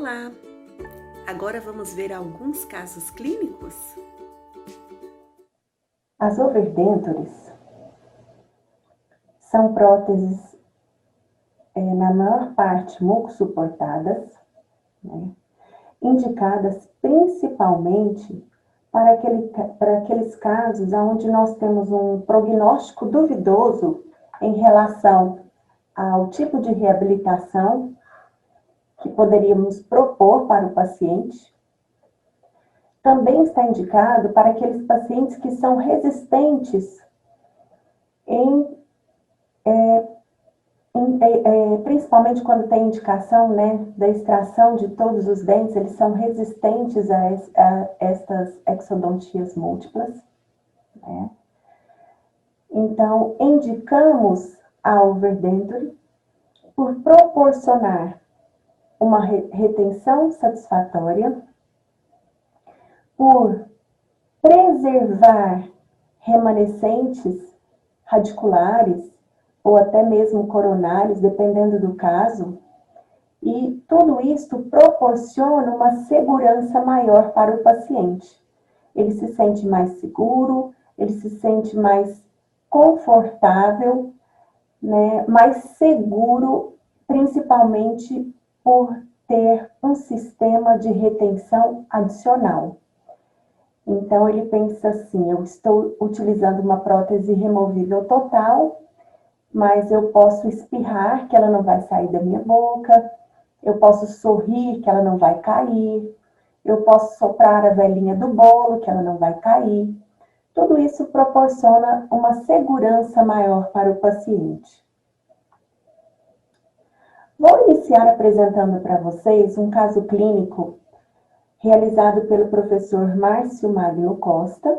Olá! Agora vamos ver alguns casos clínicos? As overdentures são próteses, na maior parte, mucosuportadas, né, indicadas principalmente para aqueles casos onde nós temos um prognóstico duvidoso em relação ao tipo de reabilitação que poderíamos propor para o paciente. Também está indicado para aqueles pacientes que são resistentes principalmente quando tem indicação, né, da extração de todos os dentes, eles são resistentes a estas exodontias múltiplas, né? Então, indicamos a overdenture por proporcionar uma retenção satisfatória, por preservar remanescentes radiculares ou até mesmo coronários, dependendo do caso, e tudo isto proporciona uma segurança maior para o paciente. Ele se sente mais seguro, ele se sente mais confortável, né, mais seguro, principalmente por ter um sistema de retenção adicional. Então, ele pensa assim: eu estou utilizando uma prótese removível total, mas eu posso espirrar, que ela não vai sair da minha boca, eu posso sorrir, que ela não vai cair, eu posso soprar a velhinha do bolo, que ela não vai cair. Tudo isso proporciona uma segurança maior para o paciente. Vou iniciar apresentando para vocês um caso clínico realizado pelo professor Márcio Magno Costa.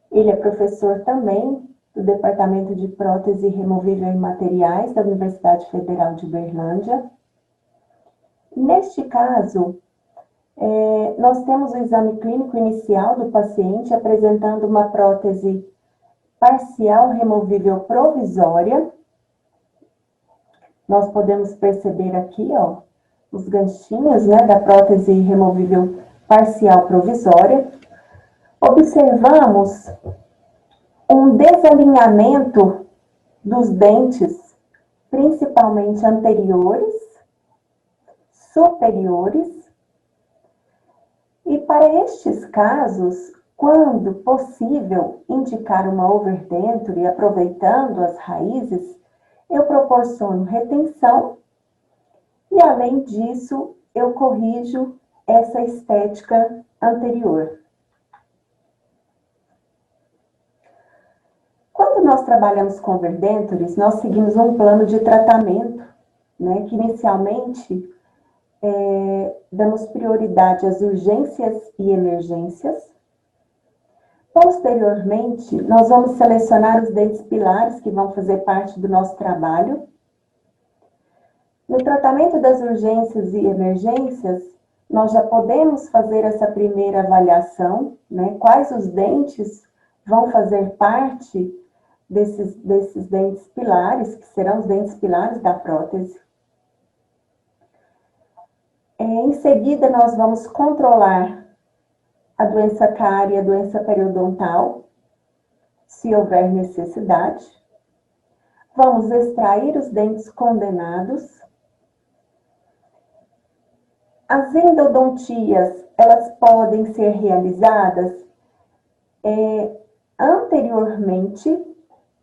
Ele é professor também do Departamento de Prótese Removível e Materiais da Universidade Federal de Uberlândia. Neste caso, nós temos o exame clínico inicial do paciente apresentando uma prótese parcial removível provisória. Nós podemos perceber aqui, ó, os ganchinhos, né, da prótese removível parcial provisória. Observamos um desalinhamento dos dentes, principalmente anteriores, superiores. E para estes casos, quando possível indicar uma overdenture aproveitando as raízes, eu proporciono retenção e, além disso, eu corrijo essa estética anterior. Quando nós trabalhamos com overdentures, nós seguimos um plano de tratamento, né, que inicialmente damos prioridade às urgências e emergências. Posteriormente, nós vamos selecionar os dentes pilares que vão fazer parte do nosso trabalho. No tratamento das urgências e emergências, nós já podemos fazer essa primeira avaliação, né? Quais os dentes vão fazer parte desses dentes pilares, que serão os dentes pilares da prótese. Em seguida, nós vamos controlar a doença cárie, a doença periodontal, se houver necessidade. Vamos extrair os dentes condenados. As endodontias, elas podem ser realizadas anteriormente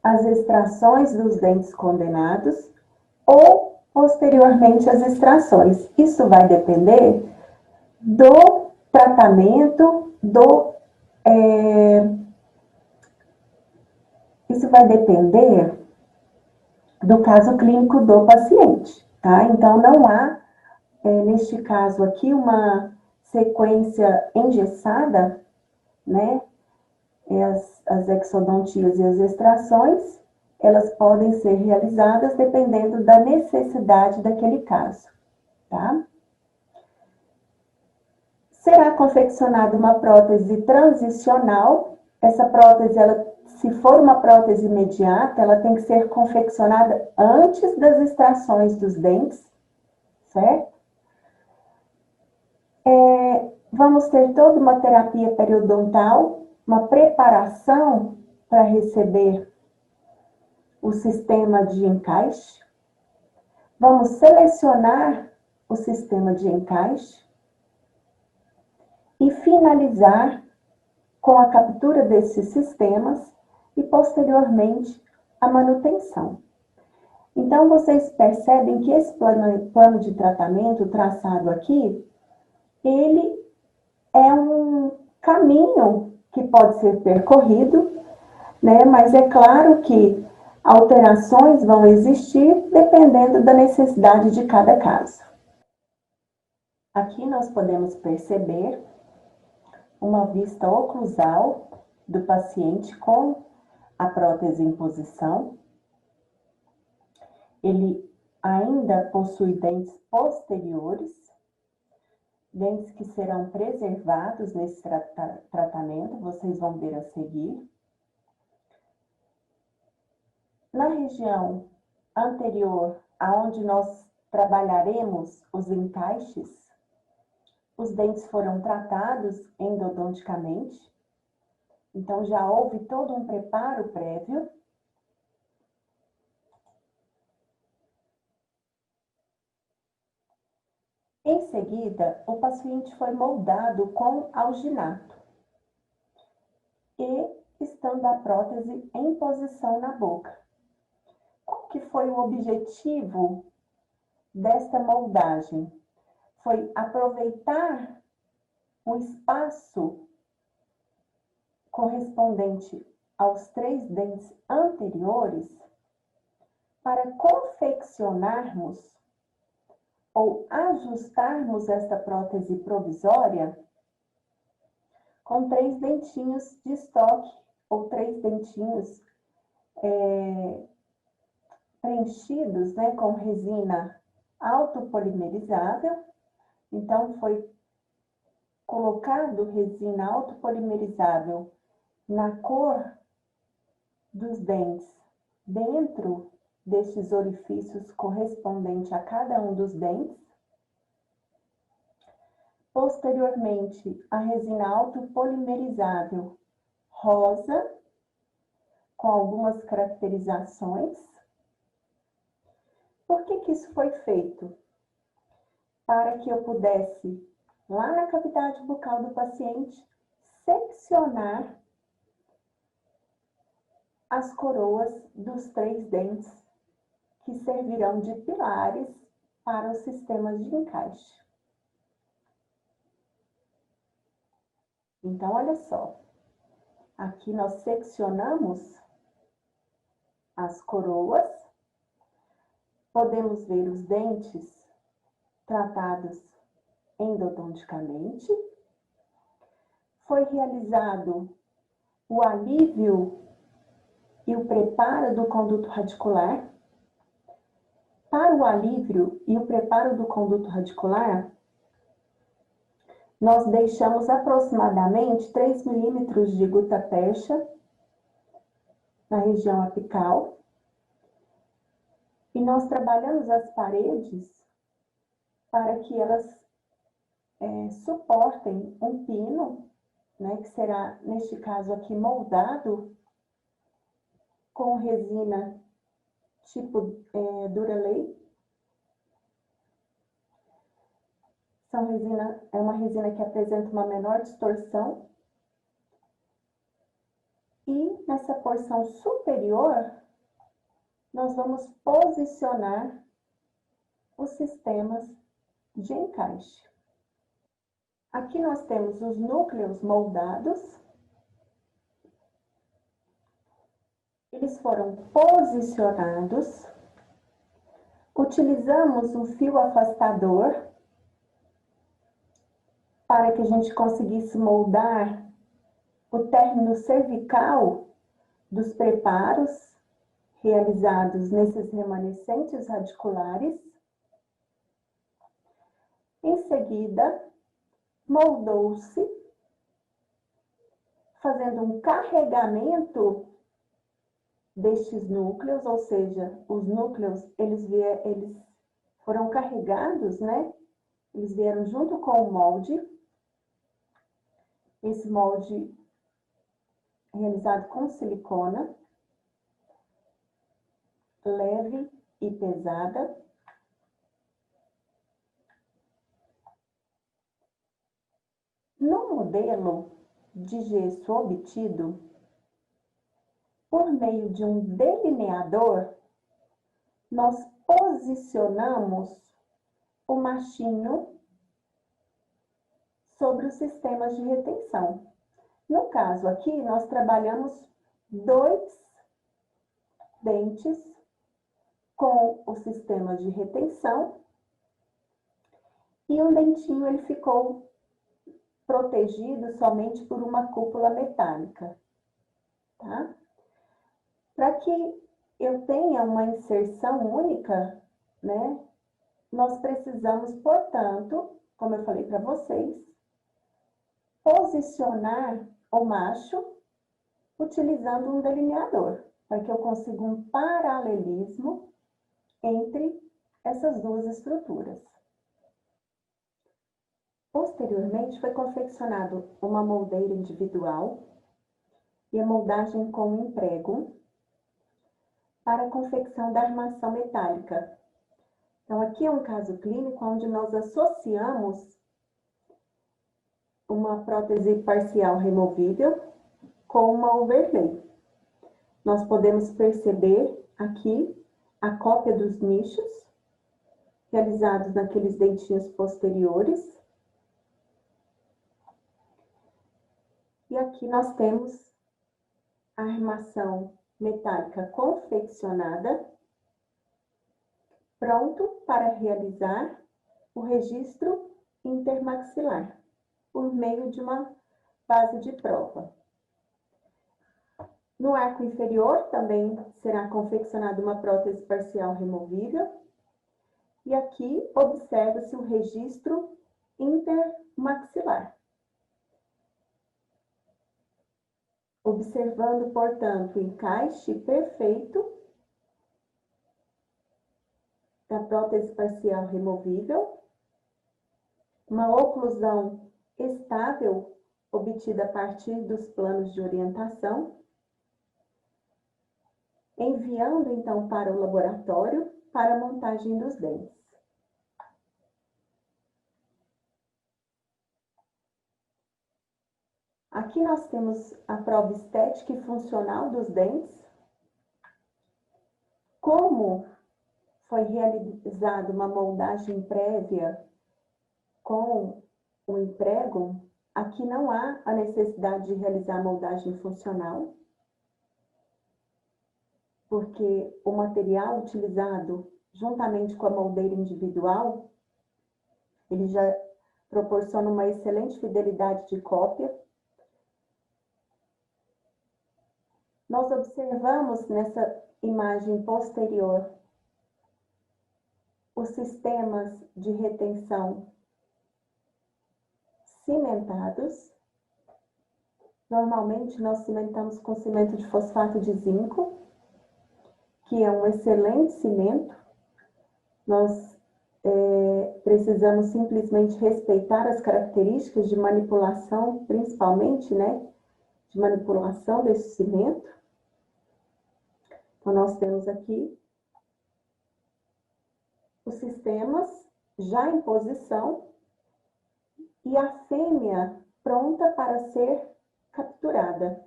às extrações dos dentes condenados ou posteriormente às extrações. Isso vai depender do tratamento, isso vai depender do caso clínico do paciente, tá? Então, não há, neste caso aqui, uma sequência engessada, né? As exodontias e as extrações, elas podem ser realizadas dependendo da necessidade daquele caso, tá? Será confeccionada uma prótese transicional. Essa prótese, se for uma prótese imediata, ela tem que ser confeccionada antes das extrações dos dentes, certo? Vamos ter toda uma terapia periodontal, uma preparação para receber o sistema de encaixe. Vamos selecionar o sistema de encaixe e finalizar com a captura desses sistemas e, posteriormente, a manutenção. Então, vocês percebem que esse plano de tratamento traçado aqui, ele é um caminho que pode ser percorrido, né? Mas é claro que alterações vão existir dependendo da necessidade de cada caso. Aqui nós podemos perceber uma vista oclusal do paciente com a prótese em posição. Ele ainda possui dentes posteriores, dentes que serão preservados nesse tratamento, vocês vão ver a seguir. Na região anterior, aonde nós trabalharemos os encaixes, os dentes foram tratados endodonticamente, então já houve todo um preparo prévio. Em seguida, o paciente foi moldado com alginato e estando a prótese em posição na boca. Qual que foi o objetivo desta moldagem? Foi aproveitar o espaço correspondente aos 3 dentes anteriores para confeccionarmos ou ajustarmos esta prótese provisória com 3 dentinhos de estoque ou 3 dentinhos preenchidos, né, com resina autopolimerizável. Então, foi colocado resina autopolimerizável na cor dos dentes dentro destes orifícios correspondente a cada um dos dentes. Posteriormente, a resina autopolimerizável rosa, com algumas caracterizações. Por que isso foi feito? Para que eu pudesse, lá na cavidade bucal do paciente, seccionar as coroas dos 3 dentes que servirão de pilares para os sistemas de encaixe. Então, olha só, aqui nós seccionamos as coroas, podemos ver os dentes tratados endodonticamente, foi realizado o alívio e o preparo do conduto radicular. Para o alívio e o preparo do conduto radicular, nós deixamos aproximadamente 3 milímetros de gutta-percha na região apical e nós trabalhamos as paredes para que elas suportem um pino, né, que será, neste caso aqui, moldado com resina tipo Duralay. É uma resina que apresenta uma menor distorção. E nessa porção superior, nós vamos posicionar os sistemas de encaixe. Aqui nós temos os núcleos moldados. Eles foram posicionados. Utilizamos um fio afastador para que a gente conseguisse moldar o término cervical dos preparos realizados nesses remanescentes radiculares. Em seguida, moldou-se, fazendo um carregamento destes núcleos, ou seja, os núcleos eles foram carregados, né, Eles vieram junto com o molde. Esse molde realizado com silicona, leve e pesada. No modelo de gesso obtido, por meio de um delineador, nós posicionamos o machinho sobre os sistemas de retenção. No caso aqui, nós trabalhamos 2 dentes com o sistema de retenção e um dentinho ele ficou protegido somente por uma cúpula metálica, tá? Para que eu tenha uma inserção única, né, nós precisamos, portanto, como eu falei para vocês, posicionar o macho utilizando um delineador, para que eu consiga um paralelismo entre essas duas estruturas. Posteriormente, foi confeccionado uma moldeira individual e a moldagem com emprego para a confecção da armação metálica. Então, aqui é um caso clínico onde nós associamos uma prótese parcial removível com uma overlay. Nós podemos perceber aqui a cópia dos nichos realizados naqueles dentinhos posteriores. E aqui nós temos a armação metálica confeccionada, pronto para realizar o registro intermaxilar, por meio de uma base de prova. No arco inferior também será confeccionada uma prótese parcial removível. E aqui observa-se o registro intermaxilar. Observando, portanto, o encaixe perfeito da prótese parcial removível, uma oclusão estável obtida a partir dos planos de orientação, enviando então para o laboratório para a montagem dos dentes. Aqui nós temos a prova estética e funcional dos dentes. Como foi realizada uma moldagem prévia com o emprego, aqui não há a necessidade de realizar a moldagem funcional, porque o material utilizado juntamente com a moldeira individual, ele já proporciona uma excelente fidelidade de cópia. Nós observamos nessa imagem posterior os sistemas de retenção cimentados. Normalmente nós cimentamos com cimento de fosfato de zinco, que é um excelente cimento. Nós precisamos simplesmente respeitar as características de manipulação, principalmente, né, de manipulação desse cimento. Então, nós temos aqui os sistemas já em posição e a fêmea pronta para ser capturada.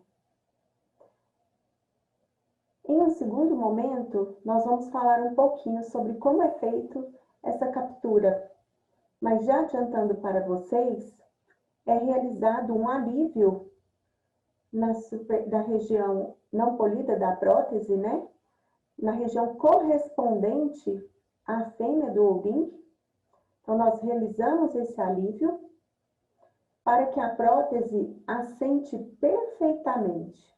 Em um segundo momento, nós vamos falar um pouquinho sobre como é feito essa captura. Mas já adiantando para vocês, é realizado um alívio da região não polida da prótese, né? Na região correspondente à fêmea do ovim. Então, nós realizamos esse alívio para que a prótese assente perfeitamente.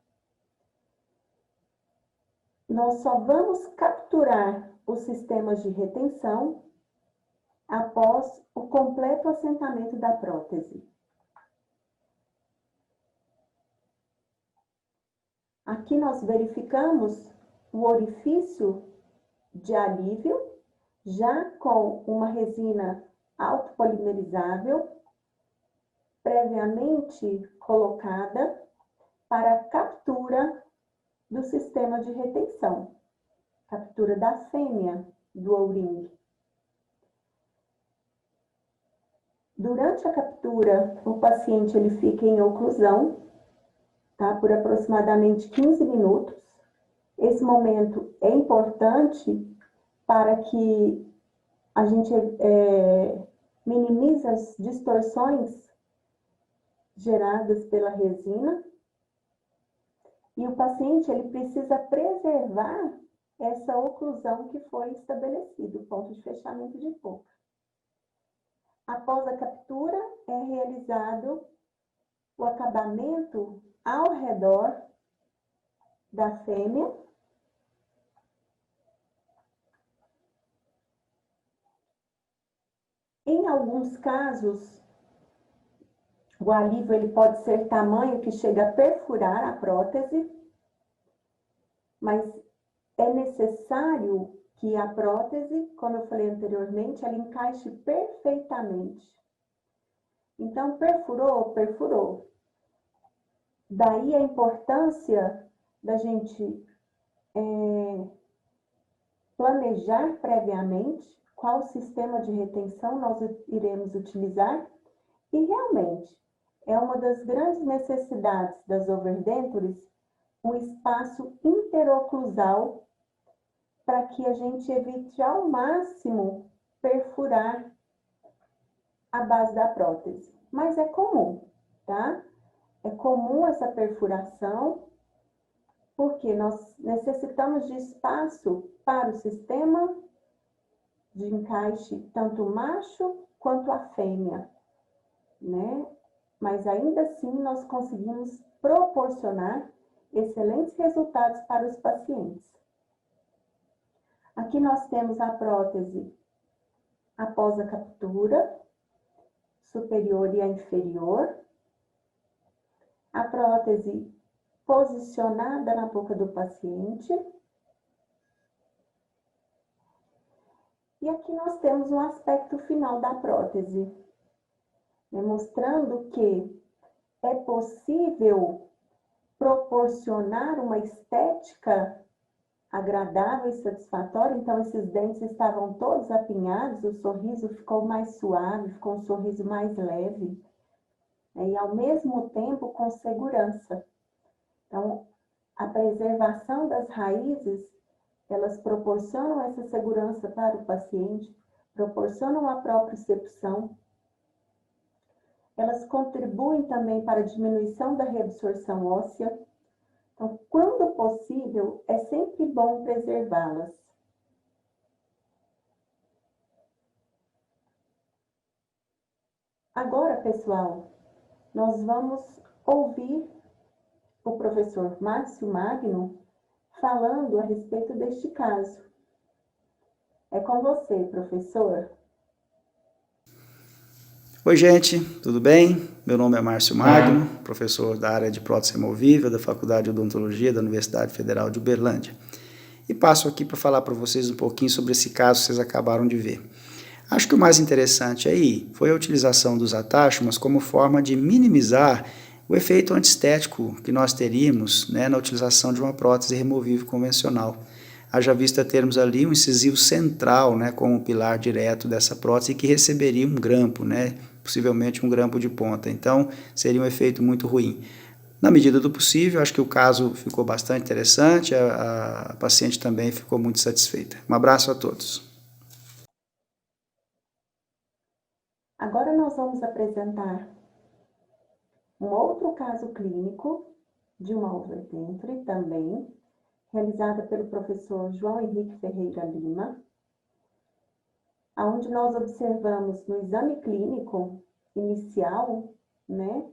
Nós só vamos capturar os sistemas de retenção após o completo assentamento da prótese. Aqui nós verificamos o orifício de alívio, já com uma resina autopolimerizável, previamente colocada para captura do sistema de retenção, captura da fêmea do ourinho. Durante a captura, o paciente ele fica em oclusão, tá, por aproximadamente 15 minutos. Esse momento é importante para que a gente minimize as distorções geradas pela resina, e o paciente ele precisa preservar essa oclusão que foi estabelecido, o ponto de fechamento de boca. Após a captura, é realizado o acabamento ao redor da fêmea, em alguns casos, o alívio ele pode ser tamanho que chega a perfurar a prótese, mas é necessário que a prótese, como eu falei anteriormente, ela encaixe perfeitamente. Então, perfurou, perfurou. Daí a importância da gente planejar previamente qual sistema de retenção nós iremos utilizar, e realmente é uma das grandes necessidades das overdentures um espaço interoclusal para que a gente evite ao máximo perfurar a base da prótese. Mas é comum, tá? É comum essa perfuração, porque nós necessitamos de espaço para o sistema de encaixe, tanto o macho quanto a fêmea, né? Mas ainda assim nós conseguimos proporcionar excelentes resultados para os pacientes. Aqui nós temos a prótese após a captura, superior e a inferior. A prótese posicionada na boca do paciente. E aqui nós temos um aspecto final da prótese, mostrando que é possível proporcionar uma estética agradável e satisfatória. Então, esses dentes estavam todos apinhados, o sorriso ficou mais suave, ficou um sorriso mais leve, e ao mesmo tempo com segurança. Então, a preservação das raízes, elas proporcionam essa segurança para o paciente, proporcionam a propriocepção. Elas contribuem também para a diminuição da reabsorção óssea. Então, quando possível, é sempre bom preservá-las. Agora, pessoal, nós vamos ouvir o professor Márcio Magno falando a respeito deste caso. É com você, professor. Oi, gente, tudo bem? Meu nome é Márcio Magno, professor da área de prótese removível da Faculdade de Odontologia da Universidade Federal de Uberlândia. E passo aqui para falar para vocês um pouquinho sobre esse caso que vocês acabaram de ver. Acho que o mais interessante aí foi a utilização dos atáchimas como forma de minimizar o efeito antiestético que nós teríamos, né, na utilização de uma prótese removível convencional. Haja vista termos ali um incisivo central, né, como pilar direto dessa prótese que receberia um grampo, né, possivelmente um grampo de ponta. Então, seria um efeito muito ruim. Na medida do possível, acho que o caso ficou bastante interessante, a paciente também ficou muito satisfeita. Um abraço a todos. Agora nós vamos apresentar um outro caso clínico de uma overdenture também, realizada pelo professor João Henrique Ferreira Lima, onde nós observamos no exame clínico inicial, né,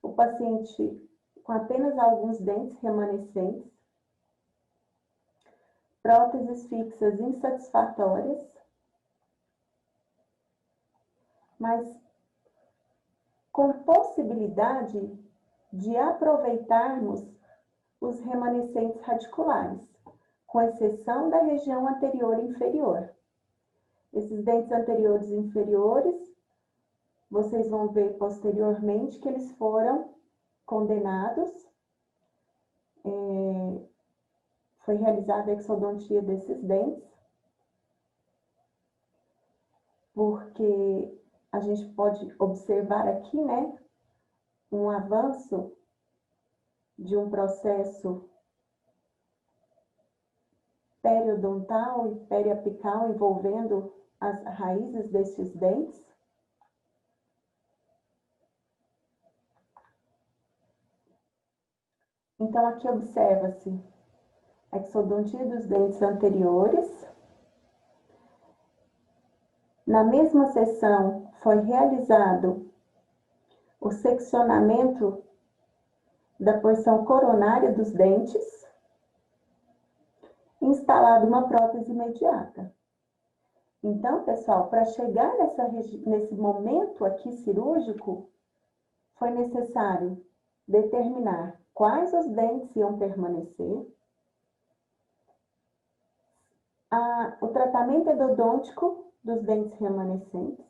o paciente com apenas alguns dentes remanescentes, próteses fixas insatisfatórias, mas com possibilidade de aproveitarmos os remanescentes radiculares, com exceção da região anterior e inferior. Esses dentes anteriores e inferiores vocês vão ver posteriormente que eles foram condenados. Foi realizada a exodontia desses dentes, porque a gente pode observar aqui, né, um avanço de um processo periodontal e periapical envolvendo as raízes desses dentes. Então, aqui observa-se a exodontia dos dentes anteriores. Na mesma sessão, foi realizado o seccionamento da porção coronária dos dentes, instalada uma prótese imediata. Então, pessoal, para chegar nesse momento aqui cirúrgico, foi necessário determinar quais os dentes iam permanecer, o tratamento endodôntico dos dentes remanescentes,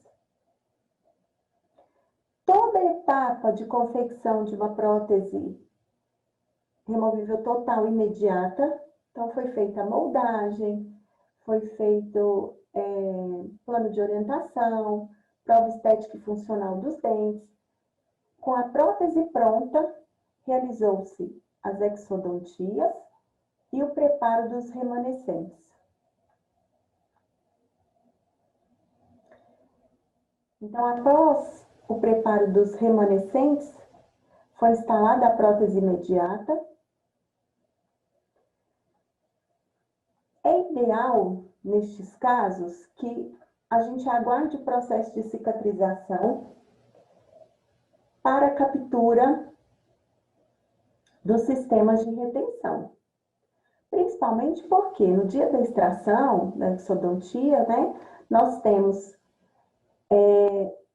toda a etapa de confecção de uma prótese removível total imediata. Então, foi feita a moldagem, foi feito plano de orientação, prova estética e funcional dos dentes. Com a prótese pronta, realizou-se as exodontias e o preparo dos remanescentes. Então, após o preparo dos remanescentes, foi instalada a prótese imediata. É ideal, nestes casos, que a gente aguarde o processo de cicatrização para a captura dos sistemas de retenção. Principalmente porque no dia da extração, da exodontia, né, nós temos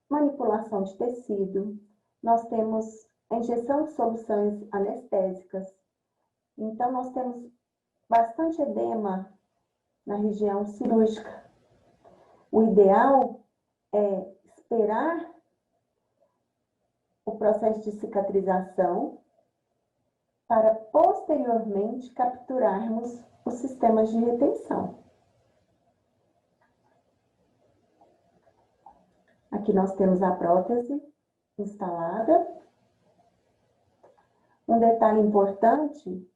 manipulação de tecido, nós temos a injeção de soluções anestésicas. Então, nós temos bastante edema na região cirúrgica. O ideal é esperar o processo de cicatrização para posteriormente capturarmos os sistemas de retenção. Aqui nós temos a prótese instalada. Um detalhe importante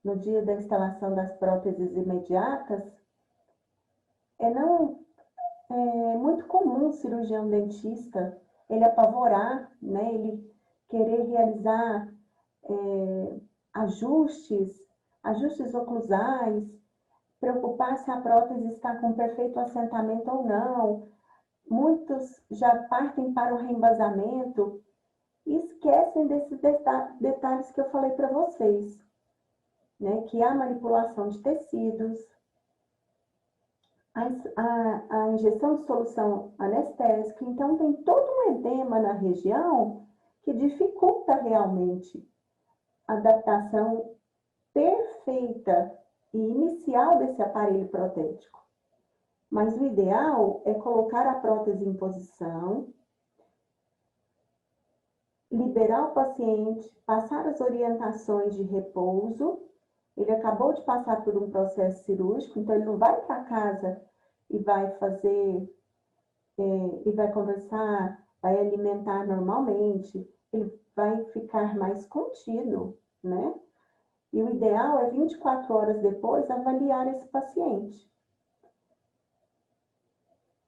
no dia da instalação das próteses imediatas é muito comum o cirurgião dentista ele apavorar, né, ele querer realizar ajustes oclusais, preocupar se a prótese está com perfeito assentamento ou não. Muitos já partem para o reembasamento e esquecem desses detalhes que eu falei para vocês, né? Que há manipulação de tecidos, a injeção de solução anestésica. Então, tem todo um edema na região que dificulta realmente a adaptação perfeita e inicial desse aparelho protético. Mas o ideal é colocar a prótese em posição, liberar o paciente, passar as orientações de repouso. Ele acabou de passar por um processo cirúrgico, então ele não vai para casa e vai fazer, e vai conversar, vai alimentar normalmente. Ele vai ficar mais contido, né? E o ideal é 24 horas depois avaliar esse paciente.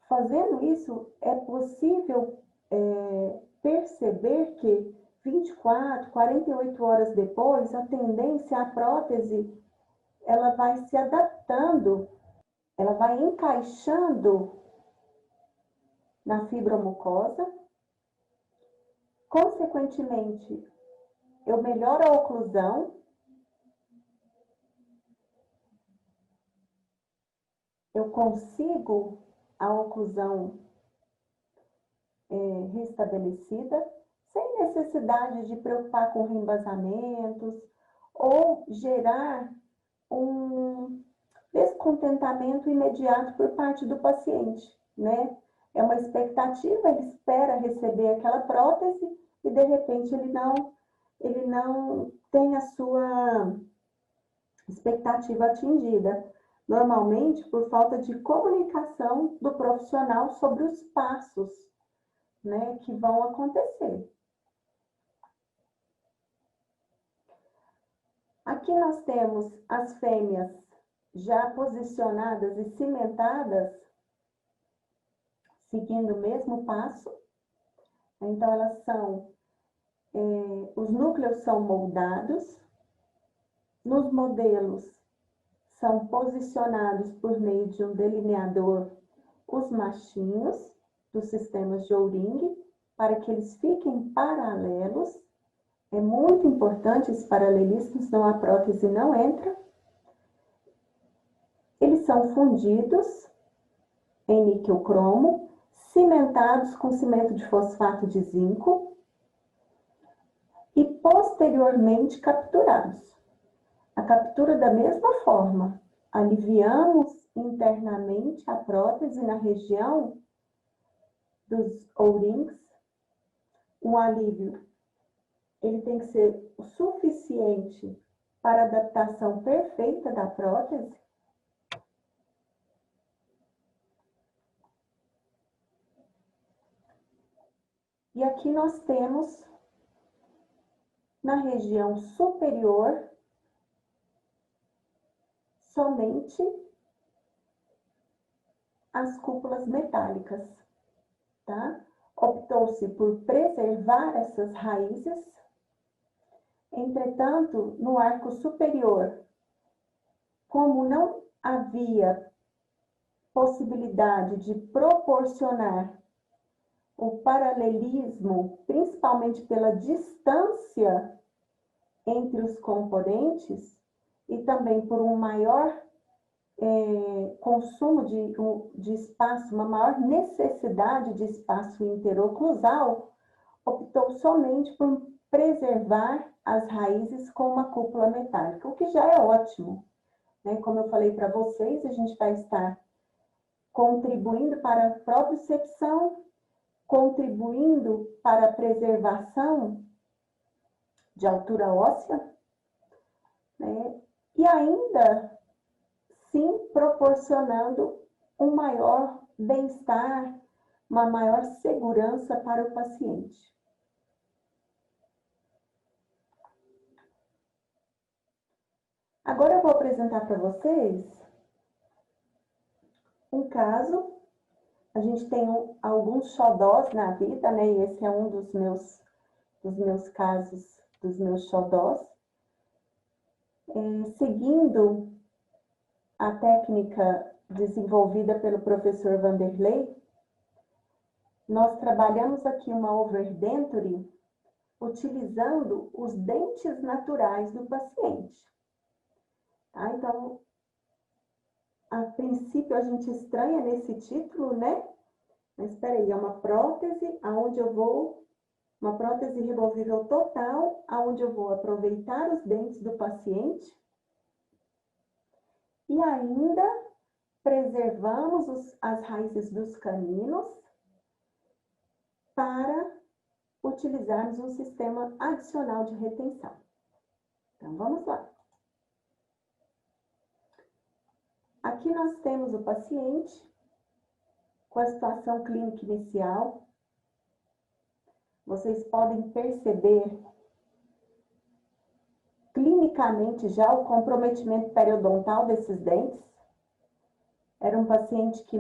Fazendo isso, é possível perceber que 24, 48 horas depois, a tendência, a prótese, ela vai se adaptando, ela vai encaixando na fibromucosa. Consequentemente, eu melhoro a oclusão, eu consigo a oclusão restabelecida, sem necessidade de preocupar com reembasamentos ou gerar um descontentamento imediato por parte do paciente, né? É uma expectativa, ele espera receber aquela prótese e, de repente, ele não tem a sua expectativa atingida. Normalmente, por falta de comunicação do profissional sobre os passos, né, que vão acontecer. Aqui nós temos as fêmeas já posicionadas e cimentadas, seguindo o mesmo passo. Então, elas são, os núcleos são moldados, nos modelos são posicionados por meio de um delineador os machinhos dos sistemas de Jouring, para que eles fiquem paralelos. É muito importante esse paralelismo, senão a prótese não entra. Eles são fundidos em níquel cromo, cimentados com cimento de fosfato de zinco e posteriormente capturados. A captura da mesma forma, aliviamos internamente a prótese na região dos O-rings. Um alívio, ele tem que ser o suficiente para a adaptação perfeita da prótese. E aqui nós temos, na região superior, somente as cúpulas metálicas, tá? Optou-se por preservar essas raízes. Entretanto, no arco superior, como não havia possibilidade de proporcionar o paralelismo, principalmente pela distância entre os componentes e também por um maior consumo de espaço, uma maior necessidade de espaço interoclusal, optou somente por preservar as raízes com uma cúpula metálica, o que já é ótimo, né? Como eu falei para vocês, a gente vai estar contribuindo para a propriocepção, contribuindo para a preservação de altura óssea, né? E ainda, sim, proporcionando um maior bem-estar, uma maior segurança para o paciente. Agora eu vou apresentar para vocês um caso. A gente tem alguns xodós na vida, né? E esse é um dos meus casos, dos meus xodós. Seguindo a técnica desenvolvida pelo professor Vanderlei, nós trabalhamos aqui uma overdenture utilizando os dentes naturais do paciente. Tá? Então, a princípio a gente estranha nesse título, né? Mas espera aí, é uma prótese uma prótese removível total, aonde eu vou aproveitar os dentes do paciente e ainda preservamos as raízes dos caninos para utilizarmos um sistema adicional de retenção. Então, vamos lá. Aqui nós temos o paciente com a situação clínica inicial. Vocês podem perceber clinicamente já o comprometimento periodontal desses dentes. Era um paciente que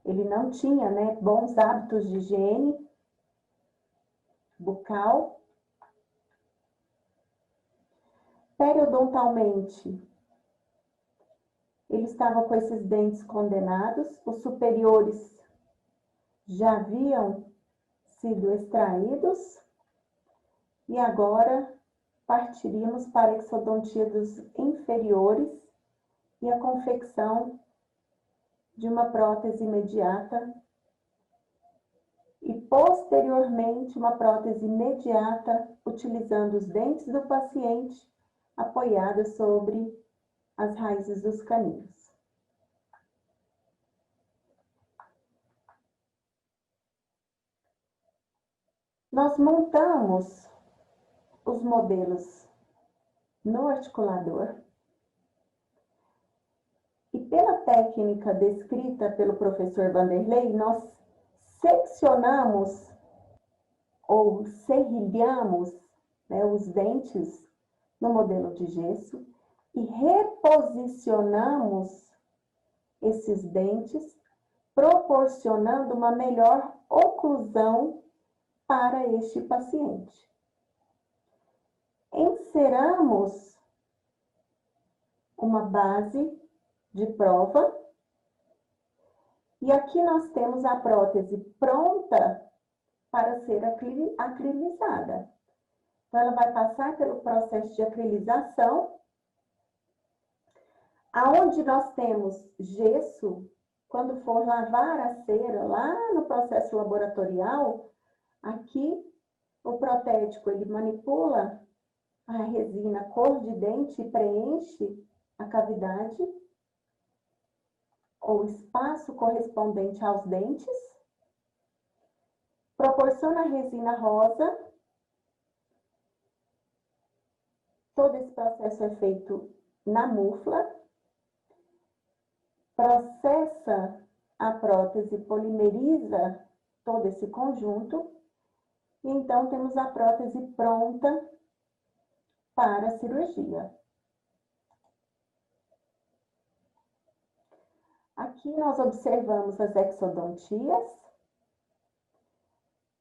ele não tinha, né, bons hábitos de higiene bucal. Periodontalmente, ele estava com esses dentes condenados, os superiores já haviam sido extraídos e agora partiríamos para a exodontia dos inferiores e a confecção de uma prótese imediata e posteriormente uma prótese imediata utilizando os dentes do paciente apoiada sobre as raízes dos caninos. Nós montamos os modelos no articulador e pela técnica descrita pelo professor Vanderlei, nós seccionamos ou serrilhamos, né, os dentes no modelo de gesso e reposicionamos esses dentes, proporcionando uma melhor oclusão para este paciente. Inseramos uma base de prova e aqui nós temos a prótese pronta para ser acrilizada. Então, ela vai passar pelo processo de acrilização, aonde nós temos gesso. Quando for lavar a cera lá no processo laboratorial, aqui o protético ele manipula a resina cor de dente e preenche a cavidade ou espaço correspondente aos dentes, proporciona a resina rosa. Todo esse processo é feito na mufla, processa a prótese, polimeriza todo esse conjunto, e então temos a prótese pronta para a cirurgia. Aqui nós observamos as exodontias,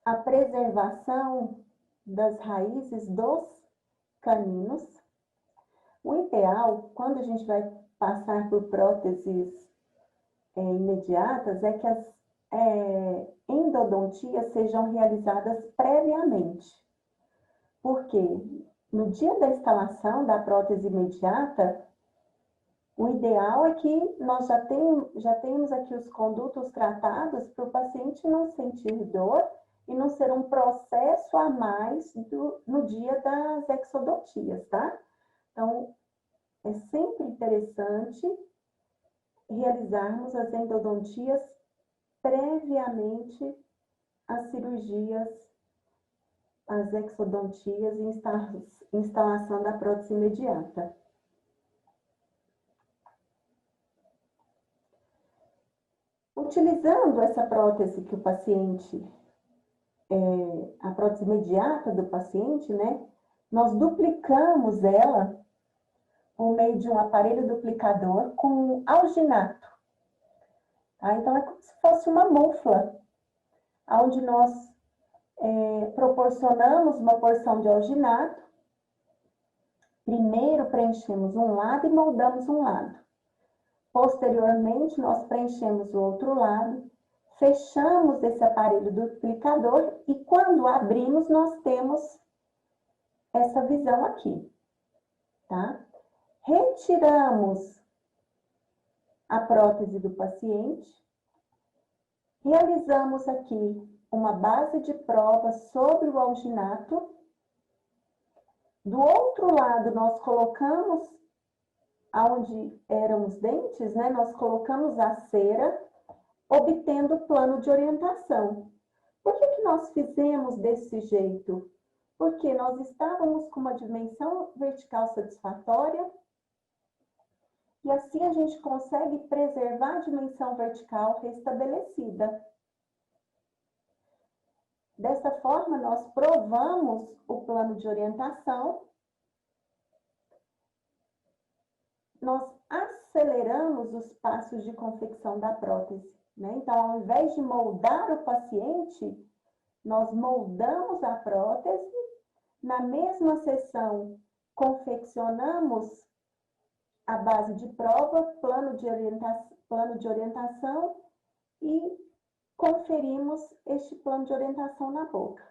a preservação das raízes dos caninos. O ideal, quando a gente vai passar por próteses imediatas, é que as endodontias sejam realizadas previamente. Porque no dia da instalação da prótese imediata, o ideal é que nós já temos aqui os condutos tratados para o paciente não sentir dor e não ser um processo a mais no dia das exodontias, tá? Então, é sempre interessante realizarmos as endodontias previamente às cirurgias, às exodontias e instalação da prótese imediata. Utilizando essa prótese que o paciente, a prótese imediata do paciente, né? Nós duplicamos ela por meio de um aparelho duplicador com alginato. Tá? Então, é como se fosse uma mufla, onde nós proporcionamos uma porção de alginato. Primeiro preenchemos um lado e moldamos um lado. Posteriormente, nós preenchemos o outro lado, fechamos esse aparelho duplicador e quando abrimos, nós temos essa visão aqui, tá? Retiramos a prótese do paciente, realizamos aqui uma base de prova sobre o alginato. Do outro lado, nós colocamos, onde eram os dentes, né? Nós colocamos a cera, obtendo o plano de orientação. Por que nós fizemos desse jeito? Porque nós estávamos com uma dimensão vertical satisfatória, e assim a gente consegue preservar a dimensão vertical restabelecida. Dessa forma, nós provamos o plano de orientação, nós aceleramos os passos de confecção da prótese, né? Então, ao invés de moldar o paciente, nós moldamos a prótese, na mesma sessão, confeccionamos a base de prova, plano de orientação e conferimos este plano de orientação na boca.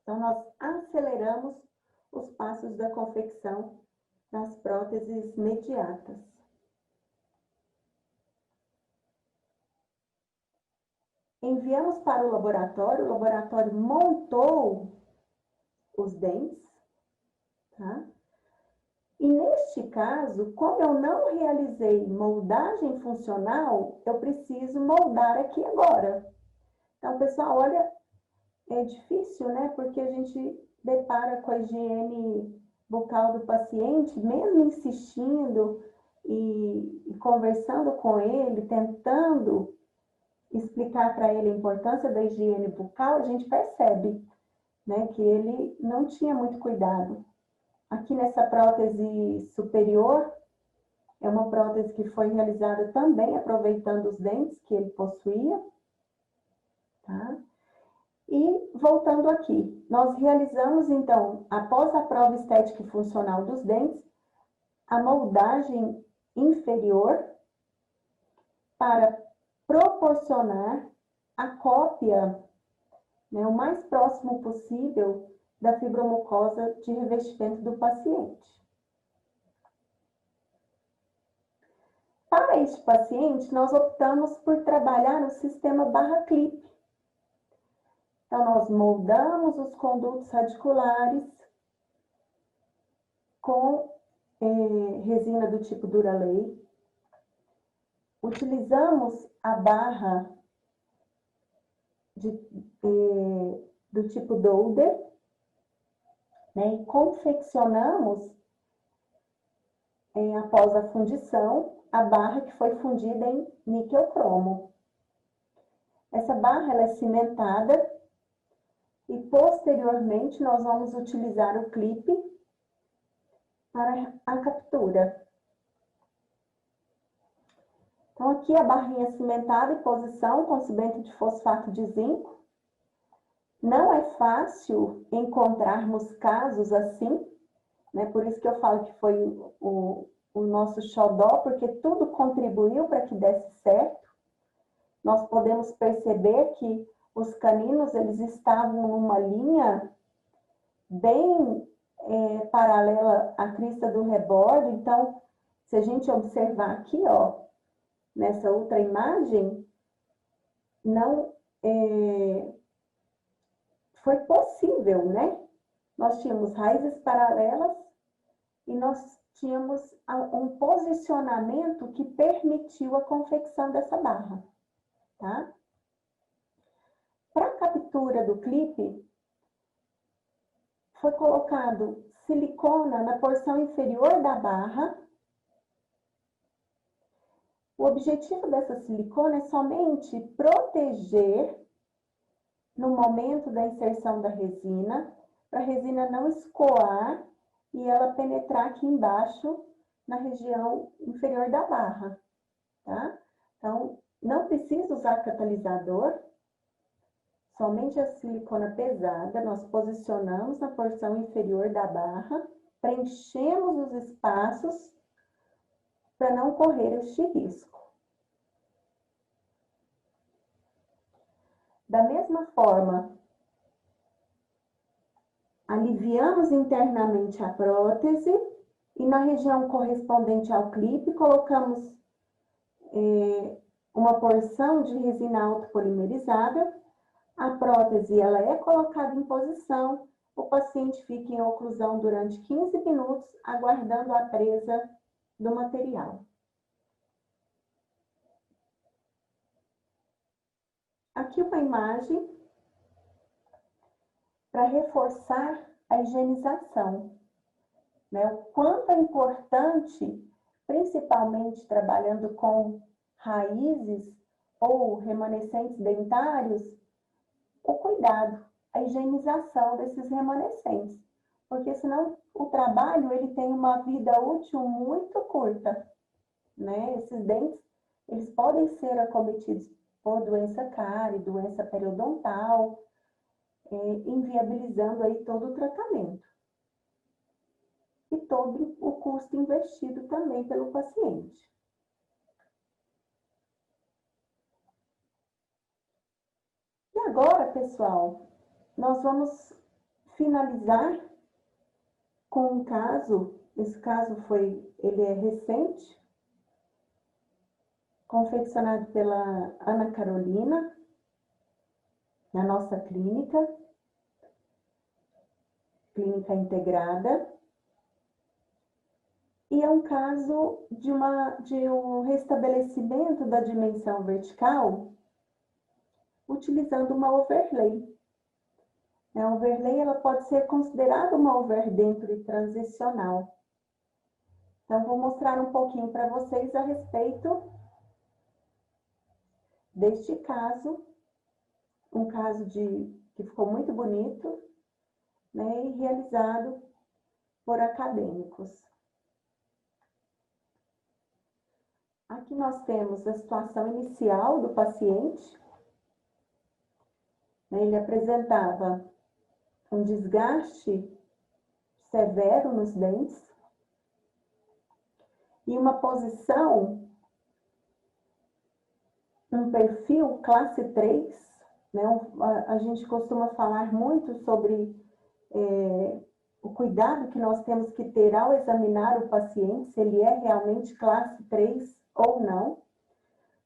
Então, nós aceleramos os passos da confecção das próteses imediatas. Enviamos para o laboratório montou os dentes, tá? E neste caso, como eu não realizei moldagem funcional, eu preciso moldar aqui agora. Então, pessoal, olha é difícil, né? Porque a gente depara com a higiene bucal do paciente, mesmo insistindo e conversando com ele, tentando explicar para ele a importância da higiene bucal, a gente percebe, né, que ele não tinha muito cuidado. Aqui nessa prótese superior, é uma prótese que foi realizada também aproveitando os dentes que ele possuía, tá? E voltando aqui, nós realizamos então, após a prova estética e funcional dos dentes, a moldagem inferior para proporcionar a cópia, né, o mais próximo possível da fibromucosa de revestimento do paciente. Para este paciente, nós optamos por trabalhar no sistema barra-clipe. Então, nós moldamos os condutos radiculares com resina do tipo Duralay. Utilizamos a barra do tipo Dolder, né, e confeccionamos, após a fundição, a barra que foi fundida em níquel cromo. Essa barra ela é cimentada e, posteriormente, nós vamos utilizar o clipe para a captura. Então, aqui a barrinha cimentada em posição com cimento de fosfato de zinco. Não é fácil encontrarmos casos assim, né? Por isso que eu falo que foi o nosso xodó, porque tudo contribuiu para que desse certo. Nós podemos perceber que os caninos, eles estavam numa linha bem paralela à crista do rebordo. Então, se a gente observar aqui, ó, nessa outra imagem, não foi possível, né? Nós tínhamos raízes paralelas e nós tínhamos um posicionamento que permitiu a confecção dessa barra, tá? Para a captura do clipe, foi colocado silicona na porção inferior da barra. O objetivo dessa silicona é somente proteger no momento da inserção da resina, para a resina não escoar e ela penetrar aqui embaixo na região inferior da barra, tá? Então, não precisa usar catalisador, somente a silicona pesada, nós posicionamos na porção inferior da barra, preenchemos os espaços para não correr este risco. Da mesma forma, aliviamos internamente a prótese e na região correspondente ao clipe colocamos uma porção de resina autopolimerizada. A prótese ela é colocada em posição, o paciente fica em oclusão durante 15 minutos, aguardando a presa do material. Aqui uma imagem para reforçar a higienização, né? O quanto é importante, principalmente trabalhando com raízes ou remanescentes dentários, o cuidado, a higienização desses remanescentes, porque senão o trabalho ele tem uma vida útil muito curta, né? Esses dentes, eles podem ser acometidos por doença cárie, doença periodontal, inviabilizando aí todo o tratamento. E todo o custo investido também pelo paciente. E agora, pessoal, nós vamos finalizar com um caso. Esse caso ele é recente, confeccionado pela Ana Carolina, na nossa clínica integrada. E é um caso de um restabelecimento da dimensão vertical utilizando uma overlay. A overlay ela pode ser considerada uma overdenture transicional. Então, vou mostrar um pouquinho para vocês a respeito deste caso, um caso que ficou muito bonito, né, e realizado por acadêmicos. Aqui nós temos a situação inicial do paciente. Ele apresentava um desgaste severo nos dentes e uma posição, um perfil classe 3, né? A gente costuma falar muito sobre o cuidado que nós temos que ter ao examinar o paciente, se ele é realmente classe 3 ou não,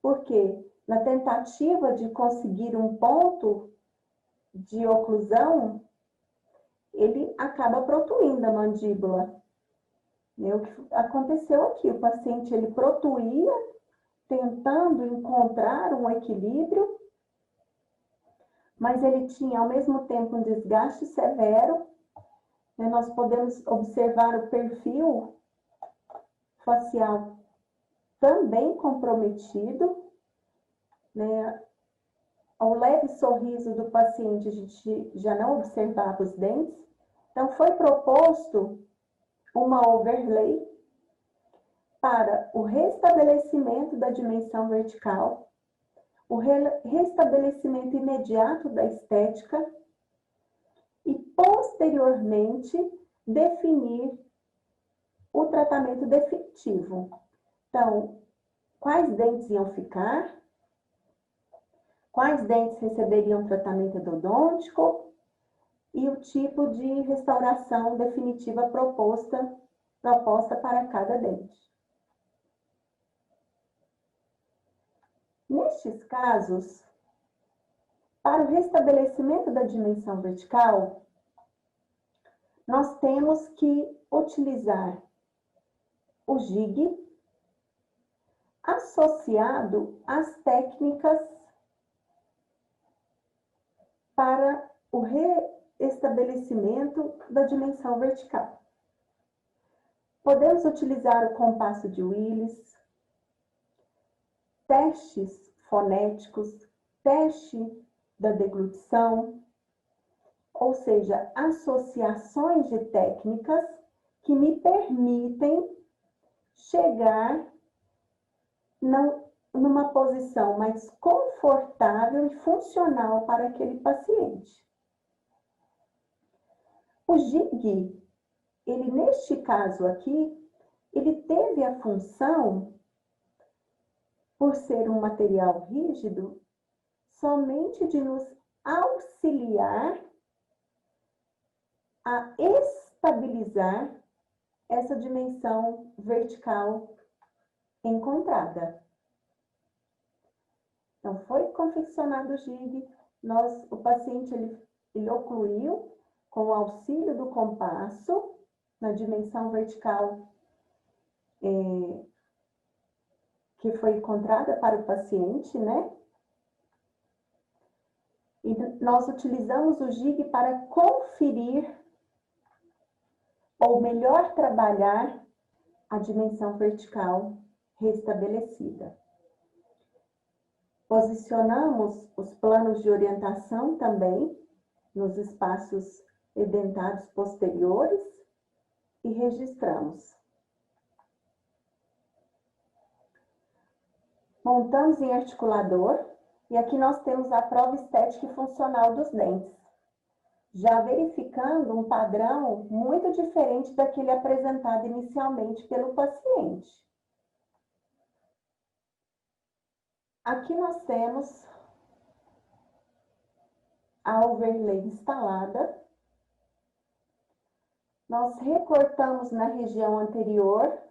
porque na tentativa de conseguir um ponto de oclusão, ele acaba protuindo a mandíbula. O que aconteceu aqui? O paciente ele protuía, tentando encontrar um equilíbrio, mas ele tinha ao mesmo tempo um desgaste severo. Nós podemos observar o perfil facial também comprometido, né? Ao leve sorriso do paciente, a gente já não observava os dentes. Então, foi proposto uma overlay para o restabelecimento da dimensão vertical, o restabelecimento imediato da estética e, posteriormente, definir o tratamento definitivo. Então, quais dentes iam ficar? Quais dentes receberiam tratamento endodôntico e o tipo de restauração definitiva proposta para cada dente. Nestes casos, para o restabelecimento da dimensão vertical, nós temos que utilizar o jig associado às técnicas para o restabelecimento da dimensão vertical. Podemos utilizar o compasso de Willis, testes fonéticos, teste da deglutição, ou seja, associações de técnicas que me permitem chegar numa posição mais confortável e funcional para aquele paciente. O jig, ele neste caso aqui, ele teve a função, por ser um material rígido, somente de nos auxiliar a estabilizar essa dimensão vertical encontrada. Então, foi confeccionado o jig, o paciente ele ocluiu com o auxílio do compasso na dimensão vertical que foi encontrada para o paciente, né? E nós utilizamos o jig para conferir ou melhor trabalhar a dimensão vertical restabelecida. Posicionamos os planos de orientação também nos espaços edentados posteriores e registramos. Montamos em articulador e aqui nós temos a prova estética e funcional dos dentes, já verificando um padrão muito diferente daquele apresentado inicialmente pelo paciente. Aqui nós temos a overlay instalada. Nós recortamos na região anterior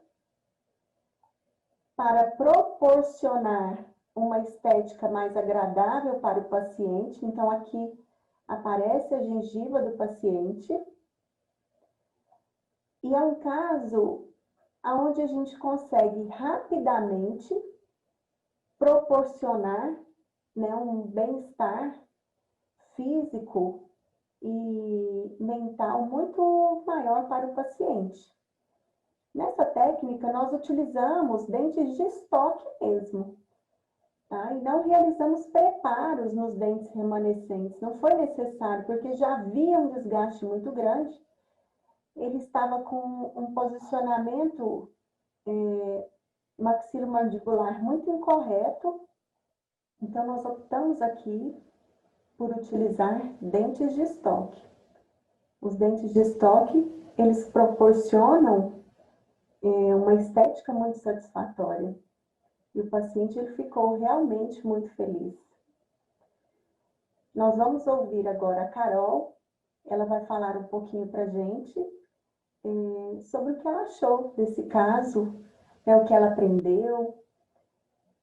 para proporcionar uma estética mais agradável para o paciente. Então, aqui aparece a gengiva do paciente. E é um caso onde a gente consegue rapidamente proporcionar, né, um bem-estar físico e mental muito maior para o paciente. Nessa técnica, nós utilizamos dentes de estoque mesmo, tá? E não realizamos preparos nos dentes remanescentes. Não foi necessário, porque já havia um desgaste muito grande. Ele estava com um posicionamento maxilomandibular muito incorreto. Então, nós optamos aqui por utilizar dentes de estoque. Os dentes de estoque, eles proporcionam uma estética muito satisfatória. E o paciente ele ficou realmente muito feliz. Nós vamos ouvir agora a Carol. Ela vai falar um pouquinho para a gente sobre o que ela achou desse caso, o que ela aprendeu.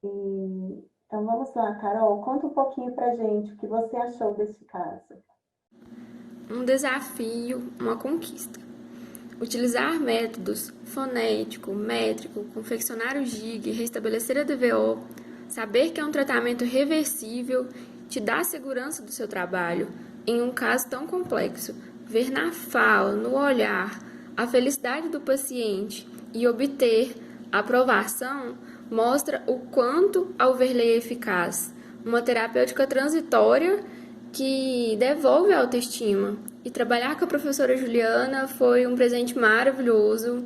Então vamos lá, Carol, conta um pouquinho para a gente o que você achou desse caso. Um desafio, uma conquista. Utilizar métodos fonético, métrico, confeccionar o GIG, restabelecer a DVO, saber que é um tratamento reversível, te dá segurança do seu trabalho em um caso tão complexo. Ver na fala, no olhar, a felicidade do paciente e obter a aprovação mostra o quanto a overlay é eficaz. Uma terapêutica transitória que devolve a autoestima. E trabalhar com a professora Juliana foi um presente maravilhoso,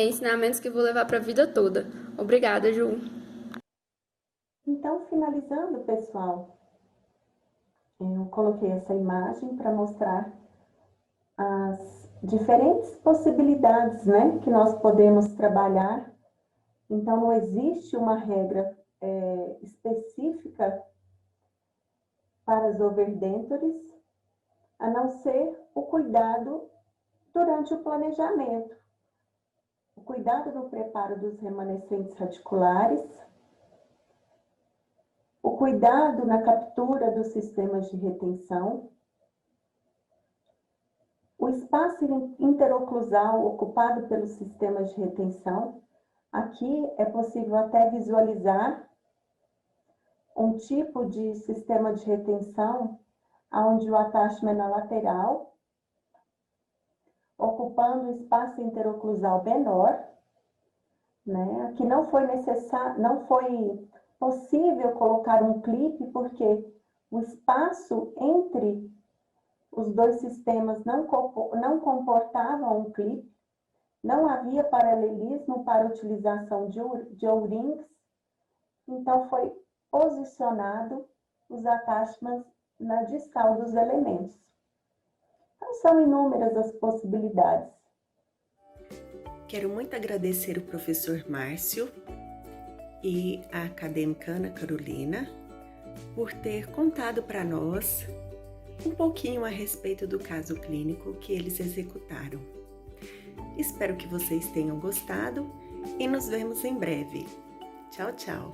ensinamentos que eu vou levar para a vida toda. Obrigada, Ju. Então, finalizando, pessoal, eu coloquei essa imagem para mostrar as diferentes possibilidades, né, que nós podemos trabalhar. Então, não existe uma regra específica para as overdentures, a não ser o cuidado durante o planejamento, o cuidado no preparo dos remanescentes radiculares, o cuidado na captura dos sistemas de retenção, o espaço interoclusal ocupado pelos sistemas de retenção. Aqui é possível até visualizar um tipo de sistema de retenção onde o attachment é na lateral, ocupando um espaço interoclusal menor, né? Aqui não foi possível colocar um clipe, porque o espaço entre os dois sistemas não comportava um clipe, não havia paralelismo para a utilização de O-rings, então foi posicionado os attachments na distal dos elementos. Então, são inúmeras as possibilidades. Quero muito agradecer o professor Márcio e a acadêmica Ana Carolina por ter contado para nós um pouquinho a respeito do caso clínico que eles executaram. Espero que vocês tenham gostado e nos vemos em breve. Tchau, tchau!